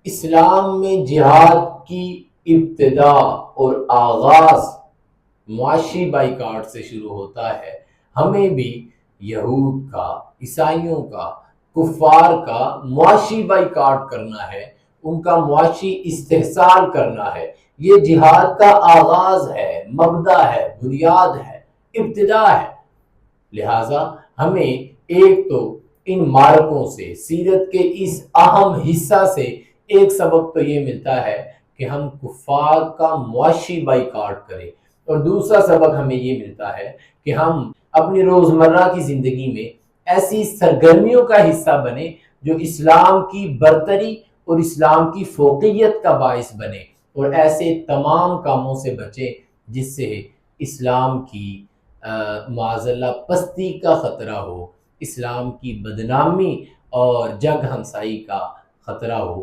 इस्लाम में जिहाद की इब्तिदा और आगाज मुआशी बाइकाट से शुरू होता है। हमें भी यहूद का, ईसाइयों का, कुफार का मुआशी बाइकाट करना है, उनका मुआशी इस्तेहसाल करना है। ये जिहाद का आगाज है, मबदा है, बुनियाद है, इब्तिदा है। लिहाजा हमें एक तो इन मारकों से, सीरत के इस अहम हिस्सा से एक सबक तो ये मिलता है कि हम कुफार का मुआशी बाइकाट करें, और दूसरा सबक हमें ये मिलता है कि हम अपनी रोजमर्रा की जिंदगी में ऐसी सरगर्मियों का हिस्सा बने जो इस्लाम की बरतरी और इस्लाम की फोकियत का बायस बने, और ऐसे तमाम कामों से बचे जिससे इस्लाम की माज़ल्ला पस्ती का ख़तरा हो, इस्लाम की बदनामी और जग हमसाई का ख़तरा हो।